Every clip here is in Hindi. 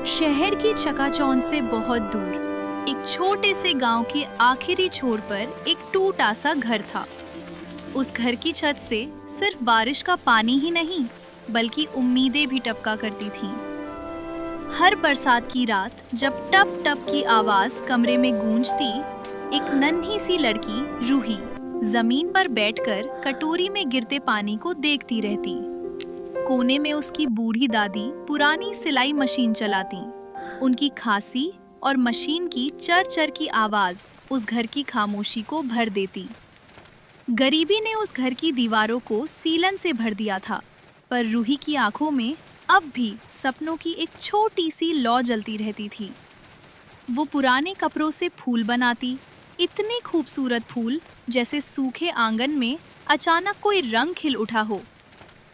शहर की चकाचौंध से बहुत दूर एक छोटे से गांव के आखिरी छोर पर एक टूटा सा घर था। उस घर की छत से सिर्फ बारिश का पानी ही नहीं बल्कि उम्मीदें भी टपका करती थीं। हर बरसात की रात जब टप टप की आवाज कमरे में गूंजती, एक नन्ही सी लड़की रूही जमीन पर बैठकर कटोरी में गिरते पानी को देखती रहती। कोने में उसकी बूढ़ी दादी पुरानी सिलाई मशीन चलाती। उनकी खांसी और मशीन की चर चर की आवाज उस घर की खामोशी को भर देती। गरीबी ने उस घर की दीवारों को सीलन से भर दिया था, पर रूही की आंखों में अब भी सपनों की एक छोटी सी लौ जलती रहती थी। वो पुराने कपड़ों से फूल बनाती, इतने खूबसूरत फूल जैसे सूखे आंगन में अचानक कोई रंग खिल उठा हो।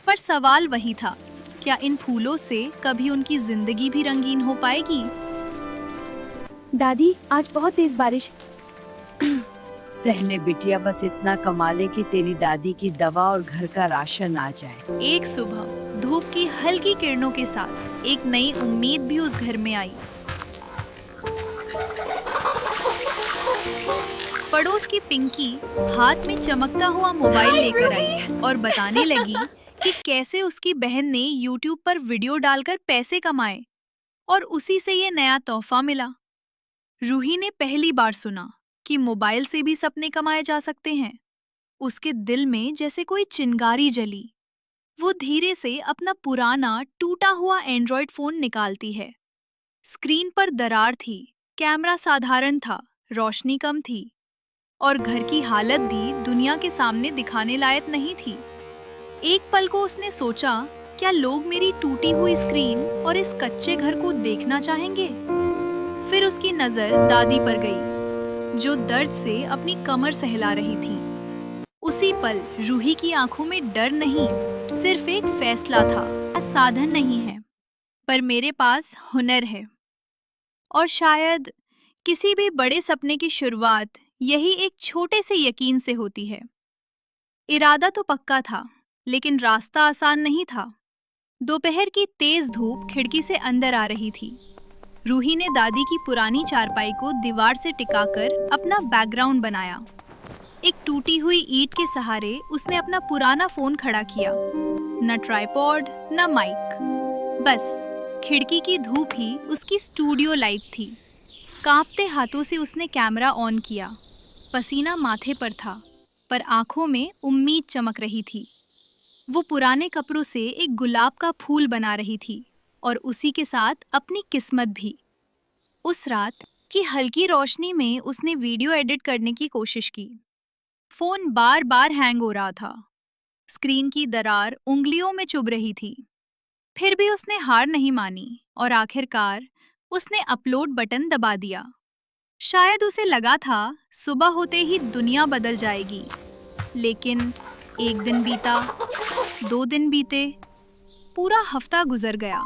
पर सवाल वही था, क्या इन फूलों से कभी उनकी जिंदगी भी रंगीन हो पाएगी? दादी, आज बहुत तेज बारिश। सहले बिटिया, बस इतना कमा ले कि तेरी दादी की दवा और घर का राशन आ जाए। एक सुबह धूप की हल्की किरणों के साथ एक नई उम्मीद भी उस घर में आई। पड़ोस की पिंकी हाथ में चमकता हुआ मोबाइल लेकर आई और बताने लगी कि कैसे उसकी बहन ने YouTube पर वीडियो डालकर पैसे कमाए और उसी से ये नया तोहफा मिला। रूही ने पहली बार सुना कि मोबाइल से भी सपने कमाए जा सकते हैं। उसके दिल में जैसे कोई चिंगारी जली। वो धीरे से अपना पुराना टूटा हुआ एंड्रॉयड फोन निकालती है। स्क्रीन पर दरार थी, कैमरा साधारण था, रोशनी कम थी और घर की हालत भी दुनिया के सामने दिखाने लायक नहीं थी। एक पल को उसने सोचा, क्या लोग मेरी टूटी हुई स्क्रीन और इस कच्चे घर को देखना चाहेंगे? फिर उसकी नजर दादी पर गई, जो दर्द से अपनी कमर सहला रही थी। उसी पल रूही की आंखों में डर नहीं, सिर्फ एक फैसला था। साधन नहीं है, पर मेरे पास हुनर है। और शायद किसी भी बड़े सपने की शुरुआत यही एक छोटे से यकीन से होती है। इरादा तो पक्का था, लेकिन रास्ता आसान नहीं था। दोपहर की तेज धूप खिड़की से अंदर आ रही थी। रूही ने दादी की पुरानी चारपाई को दीवार से टिकाकर अपना बैकग्राउंड बनाया। एक टूटी हुई ईंट के सहारे उसने अपना पुराना फोन खड़ा किया। न ट्राइपॉड, न माइक, बस खिड़की की धूप ही उसकी स्टूडियो लाइट थी। कांपते हाथों से उसने कैमरा ऑन किया। पसीना माथे पर था, पर आंखों में उम्मीद चमक रही थी। वो पुराने कपड़ों से एक गुलाब का फूल बना रही थी और उसी के साथ अपनी किस्मत भी। उस रात की हल्की रोशनी में उसने वीडियो एडिट करने की कोशिश की। फोन बार बार हैंग हो रहा था। स्क्रीन की दरार उंगलियों में चुभ रही थी। फिर भी उसने हार नहीं मानी और आखिरकार उसने अपलोड बटन दबा दिया। शायद उसे लगा था सुबह होते ही दुनिया बदल जाएगी, लेकिन एक दिन बीता, 2 दिन बीते, पूरा हफ्ता गुजर गया।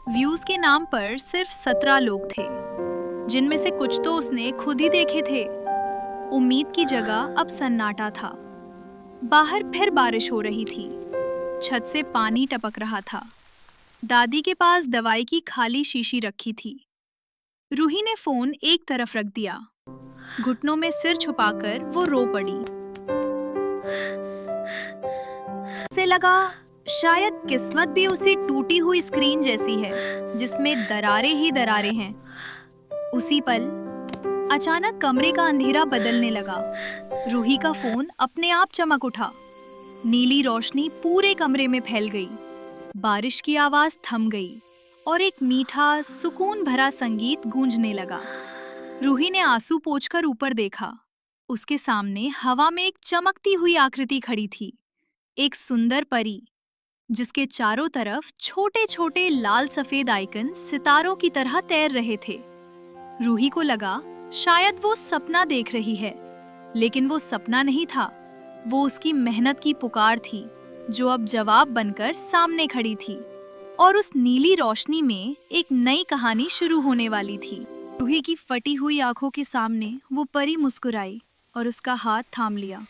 व्यूज के नाम पर सिर्फ 17 लोग थे, जिनमें से कुछ तो उसने खुद ही देखे थे। उम्मीद की जगह अब सन्नाटा था। बाहर फिर बारिश हो रही थी। छत से पानी टपक रहा था। दादी के पास दवाई की खाली शीशी रखी थी। रूही ने फोन एक तरफ रख दिया। घुटनों में सिर छुपाकर वो रो पड़ी। से लगा शायद किस्मत भी उसी टूटी हुई स्क्रीन जैसी है, जिसमें दरारें ही दरारें हैं। उसी पल अचानक कमरे का अंधेरा बदलने लगा। रूही का फोन अपने आप चमक उठा। नीली रोशनी पूरे कमरे में फैल गई। बारिश की आवाज थम गई और एक मीठा सुकून भरा संगीत गूंजने लगा। रूही ने आंसू पोंछकर ऊपर देखा। उसके सामने हवा में एक चमकती हुई आकृति खड़ी थी, एक सुंदर परी, जिसके चारों तरफ छोटे छोटे लाल सफेद आइकन सितारों की तरह तैर रहे थे। रूही को लगा शायद वो सपना देख रही है, लेकिन वो सपना नहीं था। वो उसकी मेहनत की पुकार थी, जो अब जवाब बनकर सामने खड़ी थी। और उस नीली रोशनी में एक नई कहानी शुरू होने वाली थी। रूही की फटी हुई आंखों के सामने वो परी मुस्कुराई और उसका हाथ थाम लिया।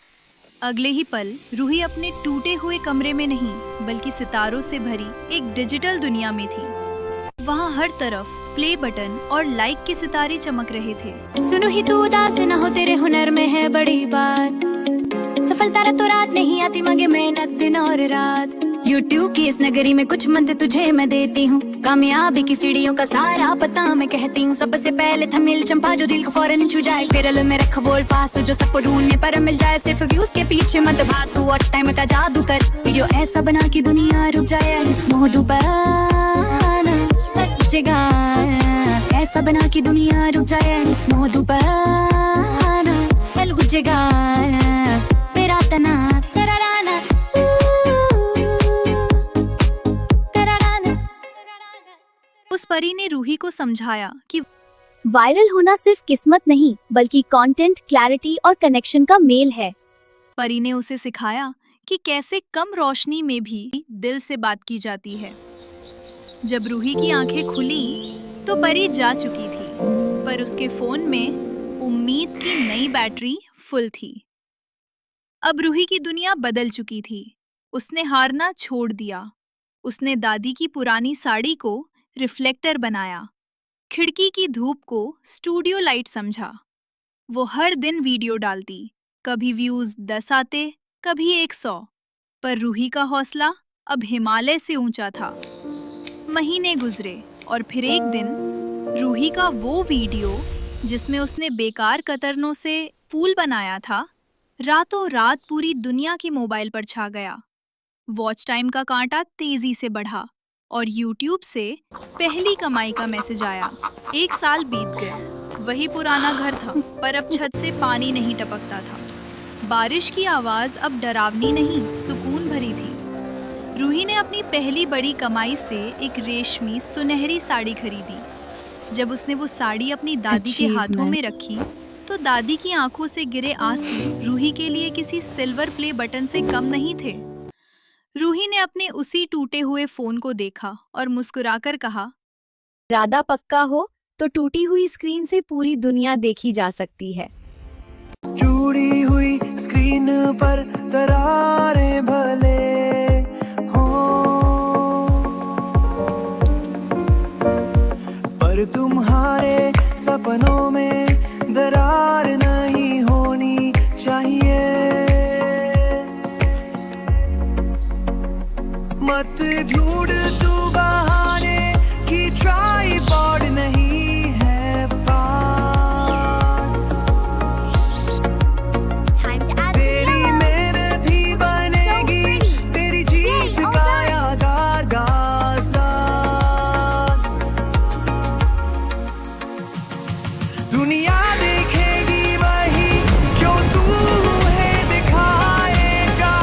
अगले ही पल रूही अपने टूटे हुए कमरे में नहीं, बल्कि सितारों से भरी एक डिजिटल दुनिया में थी। वहाँ हर तरफ प्ले बटन और लाइक के सितारे चमक रहे थे। सुनो ही तू उदास न हो, तेरे हुनर में है बड़ी बात। सफलता रातों रात नहीं आती, मांगे मेहनत दिन और रात। YouTube की इस नगरी में कुछ मंत्र तुझे मैं देती हूँ, कामयाबी की सीढ़ियों का सारा पता मैं कहती हूँ। सबसे पहले थमिल चंपा जो दिल को फौरन छू जाए, फिर में रख बोल फास्ट जो सबको ढूंढने पर मिल जाए। सिर्फ व्यूज के पीछे मत भाग, तू वॉच टाइम का जादू कर। वीडियो ऐसा बना कि दुनिया रुक जाए, इस मोहडू ऐसा बना कि दुनिया रुक जाए, इस मोहडू पर गुजेगा तेरा तना तराराना तराराना। उस परी ने रूही को समझाया कि वायरल होना सिर्फ किस्मत नहीं, बल्कि कंटेंट, क्लैरिटी और कनेक्शन का मेल है। परी ने उसे सिखाया कि कैसे कम रोशनी में भी दिल से बात की जाती है। जब रूही की आंखें खुली तो परी जा चुकी थी, पर उसके फोन में उम्मीद की नई बैटरी फुल थी। अब रूही की दुनिया बदल चुकी थी। उसने हारना छोड़ दिया। उसने दादी की पुरानी साड़ी को रिफ्लेक्टर बनाया, खिड़की की धूप को स्टूडियो लाइट समझा। वो हर दिन वीडियो डालती, कभी व्यूज 10 आते, कभी 100, पर रूही का हौसला अब हिमालय से ऊंचा था। महीने गुजरे और फिर एक दिन रूही का वो वीडियो जिसमें उसने बेकार कतरनों से फूल बनाया था, रातों रात पूरी दुनिया के मोबाइल पर छा गया। वॉच टाइम का कांटा तेजी से बढ़ा और YouTube से पहली कमाई का मैसेज आया। 1 साल बीत गया। वही पुराना घर था, पर अब छत से पानी नहीं टपकता था। बारिश की आवाज अब डरावनी नहीं, सुकून भरी थी। रूही ने अपनी पहली बड़ी कमाई से एक रेशमी सुनहरी साड़ी खरीदी। जब उसने वो साड़ी अपनी दादी के हाथों में रखी तो दादी की आंखों से गिरे आंसू रूही के लिए किसी सिल्वर प्ले बटन से कम नहीं थे। रूही ने अपने उसी टूटे हुए फोन को देखा और मुस्कुराकर कहा, इरादा पक्का हो तो टूटी हुई स्क्रीन से पूरी दुनिया देखी जा सकती है। जुड़ी हुई स्क्रीन पर दरारें भले हो, पर तुम्हारे सपनों में दरार नहीं होनी चाहिए। मत ढूंढ तू बहाने कि ट्राइपॉड नहीं है पास। तेरी मेहनत ही बनेगी तेरी जीत का यादगार गास गास। दुनिया देखेगी वही जो तू है दिखाएगा।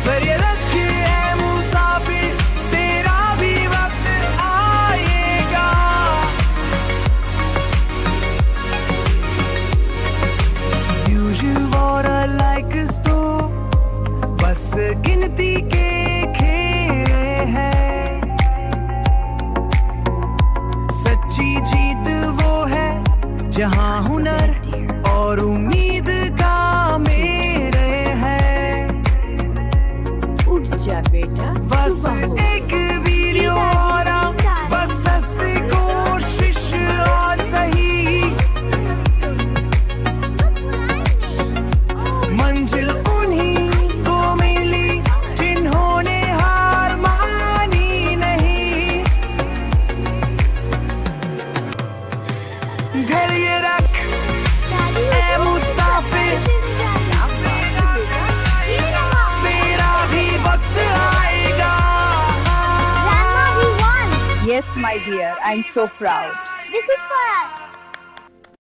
पर ये रख है मुसाफिर, तेरा भी वक्त आएगा। व्यूज और लाइक्स तो बस गिनती के खेल है। सच्ची जीत वो है जहां हुनर और उम्मीद का मेरे है। उठ जा बेटा, बस सुबह हो। एक वीडियो और बस 10 कोशिश और सही। मंजिल उन्हीं को मिली जिन्होंने हार मानी नहीं। धैर्य रख ए मुसाफिर, तेरा भी वक्त आएगा। Yes, my dear, I'm so proud. This is for us.